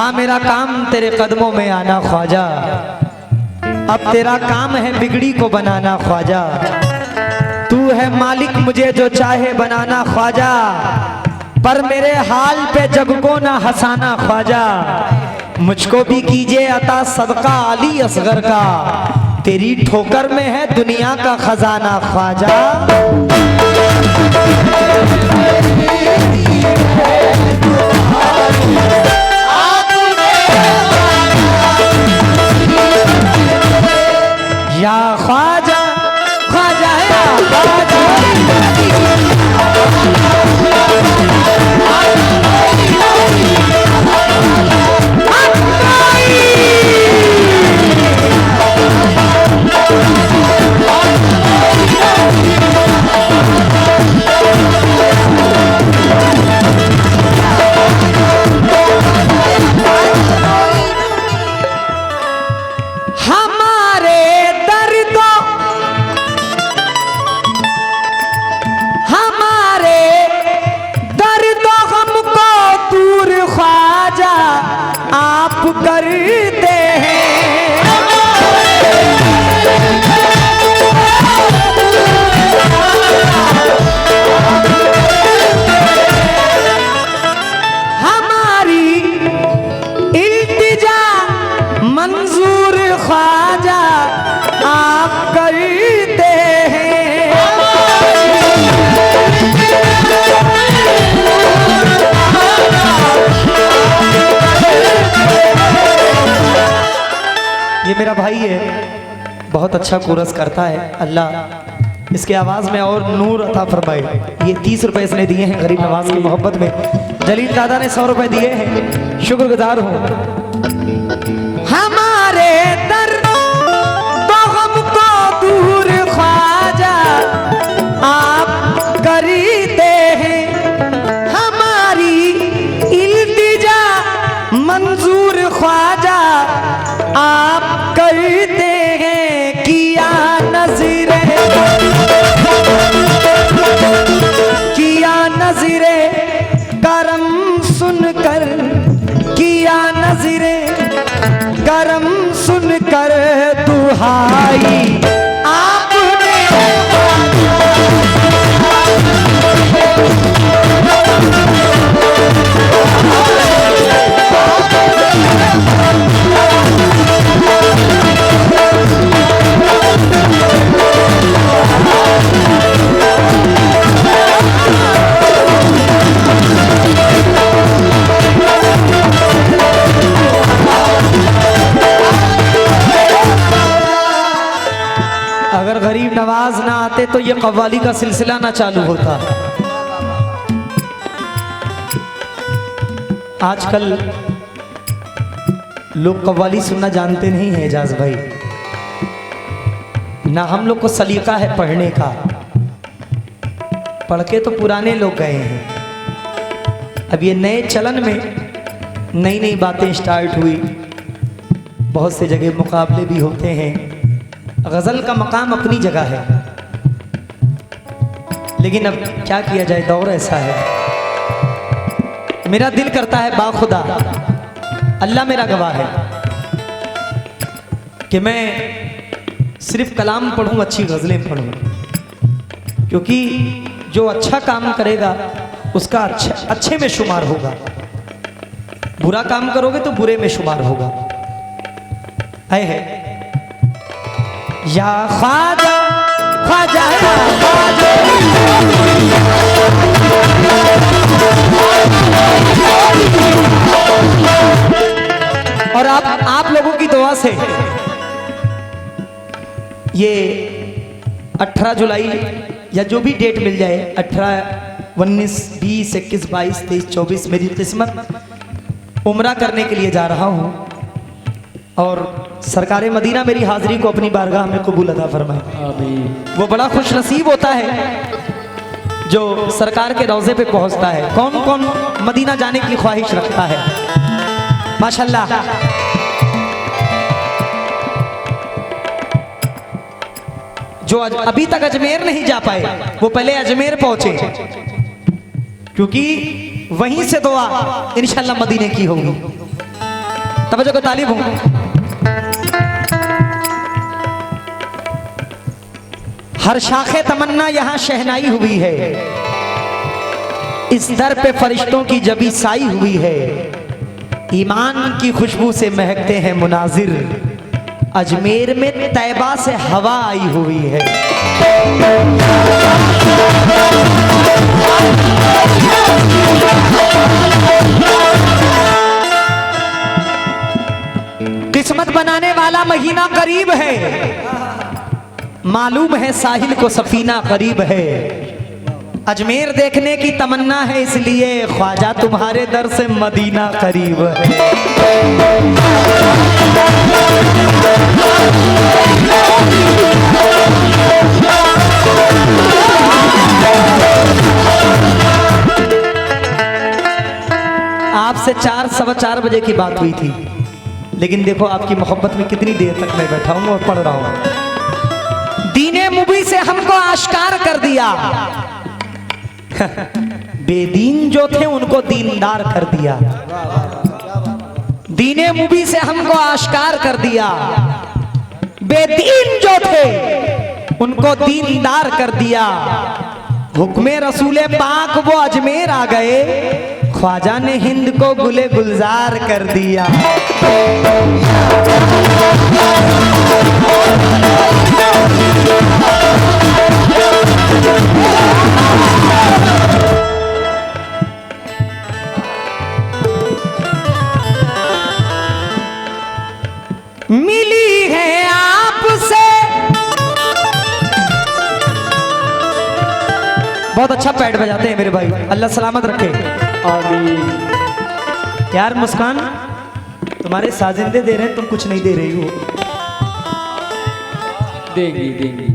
था मेरा काम तेरे कदमों में आना ख्वाजा, अब तेरा काम है बिगड़ी को बनाना ख्वाजा। तू है मालिक मुझे जो चाहे बनाना ख्वाजा, पर मेरे हाल पे जग को ना हंसाना ख्वाजा। मुझको भी कीजिए अता सदका अली असगर का, तेरी ठोकर में है दुनिया का खजाना ख्वाजा। या ख्वाजा ख्वाजा या ख्वाजा, करते हैं हमारी इल्तिजा मंजूर ख्वाजा आप करते हैं। ये मेरा भाई है, बहुत अच्छा कोरस करता है, अल्लाह इसके आवाज़ में और नूर अता फरमाए। ये 30 रुपए इसने दिए हैं गरीब नवाज की मोहब्बत में। जलील दादा ने 100 रुपए दिए हैं, शुक्रगुजार हूँ। हमारे दर्द तो हमको दूर ख्वाजा आप करते हैं, हमारी इल्तिजा मंजूर ख्वाजा आप करते हैं। किया नज़ीरे करम सुनकर, किया नज़ीरे करम सुनकर दुहाई आपने। अगर गरीब नवाज ना आते तो ये कव्वाली का सिलसिला ना चालू होता। आजकल लोग कव्वाली सुनना जानते नहीं है एजाज भाई, ना हम लोग को सलीका है पढ़ने का। पढ़ के तो पुराने लोग गए हैं, अब ये नए चलन में नई नई बातें स्टार्ट हुई। बहुत से जगह मुकाबले भी होते हैं। गज़ल का मकाम अपनी जगह है, लेकिन अब क्या किया जाए, दौर ऐसा है। मेरा दिल करता है बाखुदा, अल्लाह मेरा गवाह है, कि मैं सिर्फ कलाम पढ़ूं, अच्छी गज़लें पढ़ूं, क्योंकि जो अच्छा काम करेगा उसका अच्छे में शुमार होगा, बुरा काम करोगे तो बुरे में शुमार होगा। है या ख्वाजा ख्वाजा या ख्वाजा, और आप लोगों की दुआ से ये 18 जुलाई या जो भी डेट मिल जाए, 18, 19, 20, 21, 22, 23, 24 मेरी किस्मत उम्रा करने के लिए जा रहा हूँ, और सरकारे मदीना मेरी हाजिरी को अपनी बारगाह में कबूल अता फरमाए। आमीन। वो बड़ा खुश नसीब होता है जो सरकार के रोज़े पे पहुंचता है। कौन कौन मदीना जाने की ख्वाहिश रखता है? माशाल्लाह। जो अभी तक अजमेर नहीं जा पाए वो पहले अजमेर पहुंचे, क्योंकि वहीं से दुआ इंशाल्लाह मदीने की होगी। तवज्जो को तालीब हो। हर शाखे तमन्ना यहाँ शहनाई हुई है, इस दर पे फरिश्तों की जबी साई हुई है, ईमान की खुशबू से महकते हैं मुनाजिर, अजमेर में तैबा से हवा आई हुई है। किस्मत बनाने वाला महीना करीब है, मालूम है साहिल को सफीना करीब है, अजमेर देखने की तमन्ना है इसलिए ख्वाजा तुम्हारे दर से मदीना करीब है। आपसे 4-4:15 बजे की बात हुई थी, लेकिन देखो आपकी मोहब्बत में कितनी देर तक मैं बैठा हूं और पढ़ रहा हूं। दीने मुबी से हमको आश्कार कर दिया, बेदीन जो थे उनको दीनदार कर दिया। दीने मुबी से हमको आश्कार कर दिया, बेदीन जो थे उनको दीनदार कर दिया। हुक्मे रसूले पाक वो अजमेर आ गए, ख्वाजा ने हिंद को गुले गुलजार कर दिया। मिली है आपसे, बहुत अच्छा पैड बजाते हैं मेरे भाई, अल्लाह सलामत रखे। आमीन। यार मुस्कान, तुम्हारे साजिंदे दे रहे हैं, तुम कुछ नहीं दे रही हो। देंगी देंगी।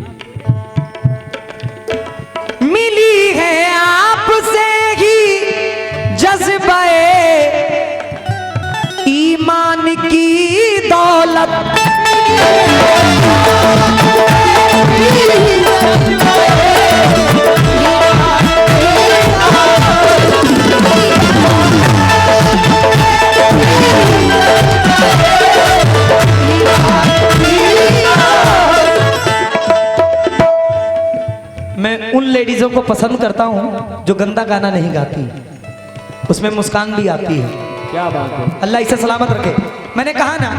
मिली है आपसे ही जज्बाए ईमान की दौलत, मैं उन लेडीजों को पसंद करता हूं जो गंदा गाना नहीं गाती, उसमें मुस्कान भी आती है। क्या बात है। अल्लाह इसे सलामत रखे। मैंने कहा ना,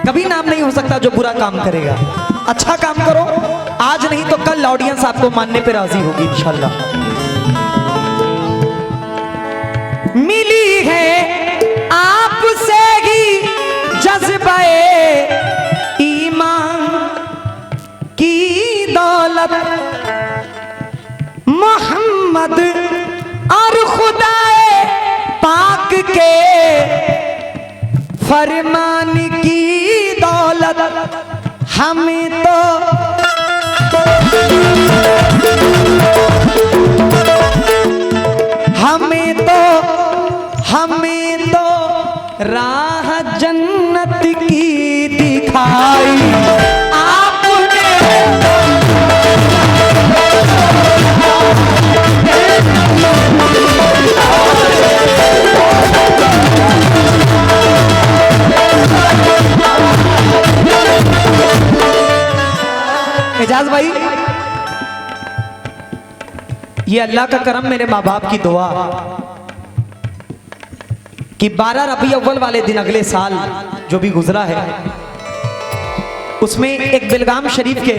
कभी नाम नहीं हो सकता जो बुरा काम करेगा। अच्छा काम करो, आज नहीं तो कल ऑडियंस आपको मानने पे राजी होगी इंशाल्लाह। मिली है आपसे ही जज्बाए ईमान की दौलत, मोहम्मद और खुदाए पाक के फरमान की दौलत, हमें तो राह जन्नत की दिखाई आपने। एजाज भाई, ये अल्लाह का करम, मेरे माँ बाप की दुआ कि 12 रबी अव्वल वाले दिन अगले साल जो भी गुजरा है, उसमें एक बेलगाम शरीफ के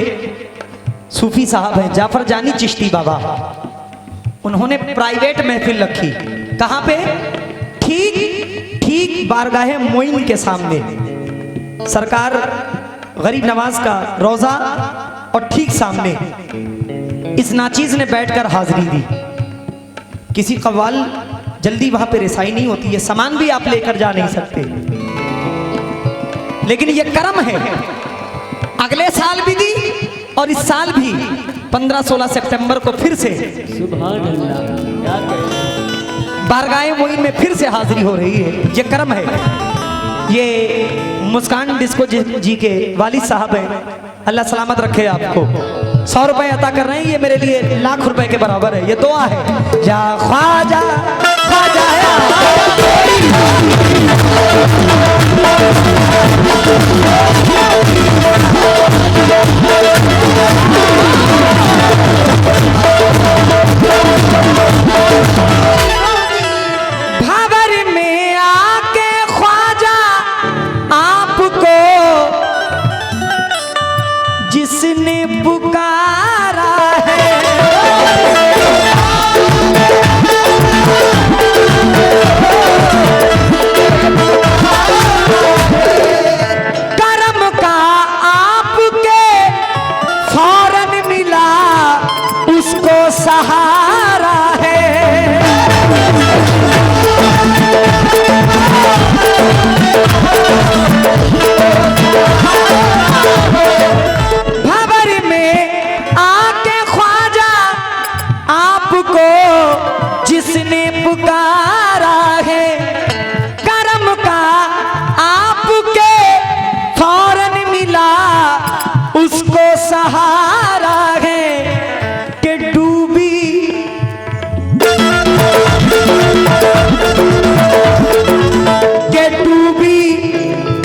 सूफी साहब हैं जाफर जानी चिश्ती बाबा, उन्होंने प्राइवेट महफिल रखी। कहाँ पे? ठीक बारगाहे मोइन के सामने सरकार गरीब नवाज का रोजा और ठीक सामने इस नाचीज ने बैठकर हाजिरी दी। किसी कव्वाल जल्दी वहां पे रिसाई नहीं होती है, सामान भी आप लेकर जा नहीं सकते, लेकिन ये करम है। अगले साल भी दी और इस साल भी 15-16 सितंबर को फिर से सुभान अल्लाह, बारगाहे मोइन में फिर से हाजिरी हो रही है। ये करम है। ये मुस्कान डिस्को जी के वालिद साहब हैं, अल्लाह सलामत रखे आपको। 100 रुपए अता कर रहे हैं, ये मेरे लिए लाख रुपए के बराबर है। ये दुआ है, या ख्वाजा ख्वाजा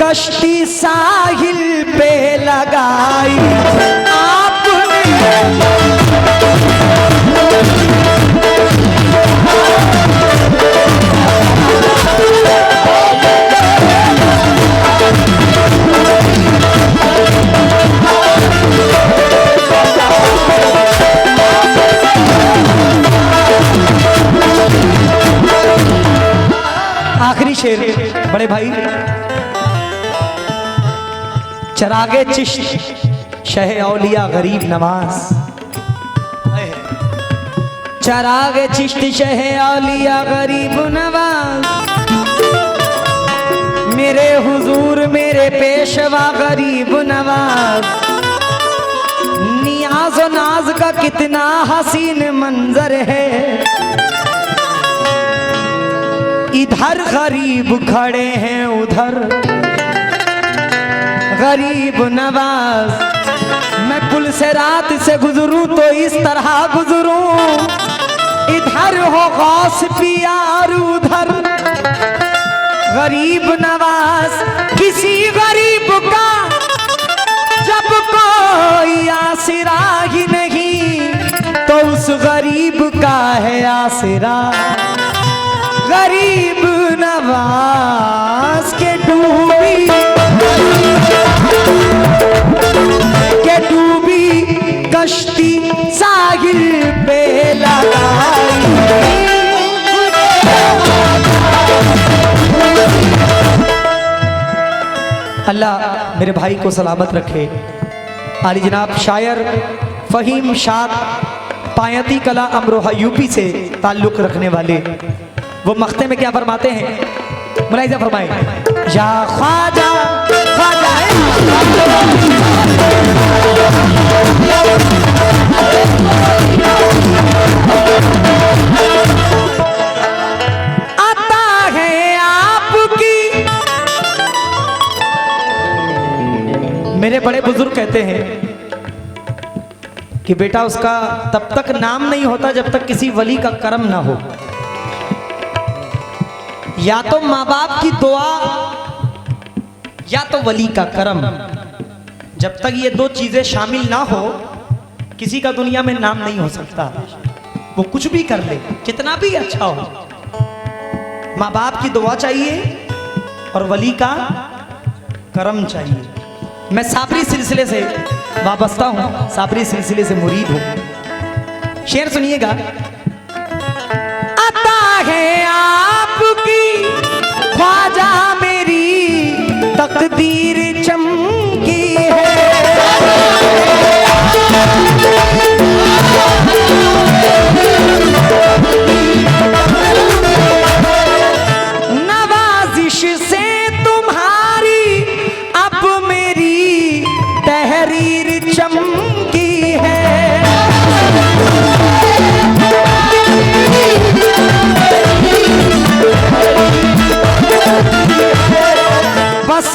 कश्ती साहिल पे लगाई आपने। आखिरी शेर बड़े भाई। चरागे चिश्त शह औलिया गरीब नवाज, चरागे चिश्त शह औलिया गरीब नवाज, मेरे हुजूर मेरे पेशवा गरीब नवाज। नियाज और नाज का कितना हसीन मंजर है, इधर गरीब खड़े हैं उधर गरीब नवाज। मैं पुल से रात से गुजरूं तो इस तरह गुजरूं, इधर हो गौस पिया और उधर गरीब नवाज। किसी गरीब का जब कोई आसरा ही नहीं, तो उस गरीब का है आसरा गरीब नवाज। के डूबी कश्ती साहिल पे लगाई। अल्लाह मेरे भाई को सलामत रखे। आली जनाब शायर फहीम शाद पायती कला अमरोहा यूपी से ताल्लुक़ रखने वाले, वो मख्ते में क्या फरमाते हैं, मुलाहिजा फरमाएं। या ख्वाजा ख्वाजा आता है आपकी। मेरे बड़े बुजुर्ग कहते हैं कि बेटा उसका तब तक नाम नहीं होता जब तक किसी वली का करम ना हो। या तो माँ बाप की दुआ या तो वली का करम, जब तक ये दो चीजें शामिल ना हो किसी का दुनिया में नाम नहीं हो सकता। वो कुछ भी कर ले कितना भी अच्छा हो, माँ बाप की दुआ चाहिए और वली का करम चाहिए। मैं साबरी सिलसिले से वाबस्ता हूं, साबरी सिलसिले से मुरीद हूं। शेर सुनिएगा। आता है आपकी ख्वाजा मेरी तकदीर चमकी है, नवाजिश से तुम्हारी अब मेरी तहरीर चमकी है। बस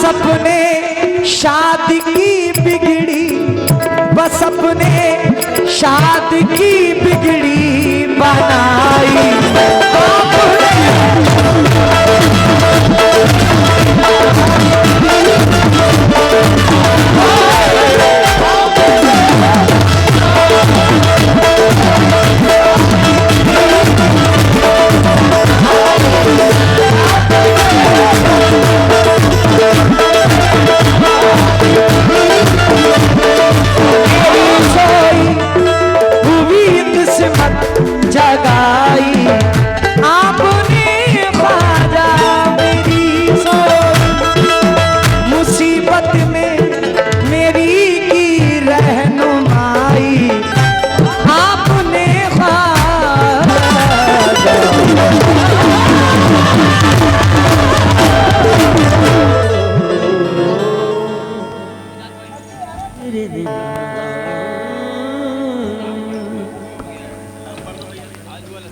अपने शादी की बिगड़ी, बस अपने शादी की बिगड़ी बनाई। जगाई आपने ख्वाजा मेरी सोच, मुसीबत में मेरी की रहनुमाई आपने ख्वाजा।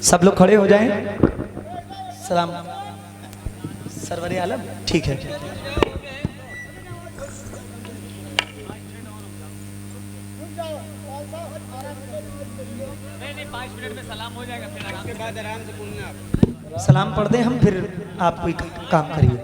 सब लोग खड़े हो जाएं। सलाम सरवरे आलम। ठीक है। नहीं 5 मिनट में सलाम हो जाएगा, फिर आराम से बोलना आप। सलाम पढ़ दें हम, फिर आप कोई काम करिए।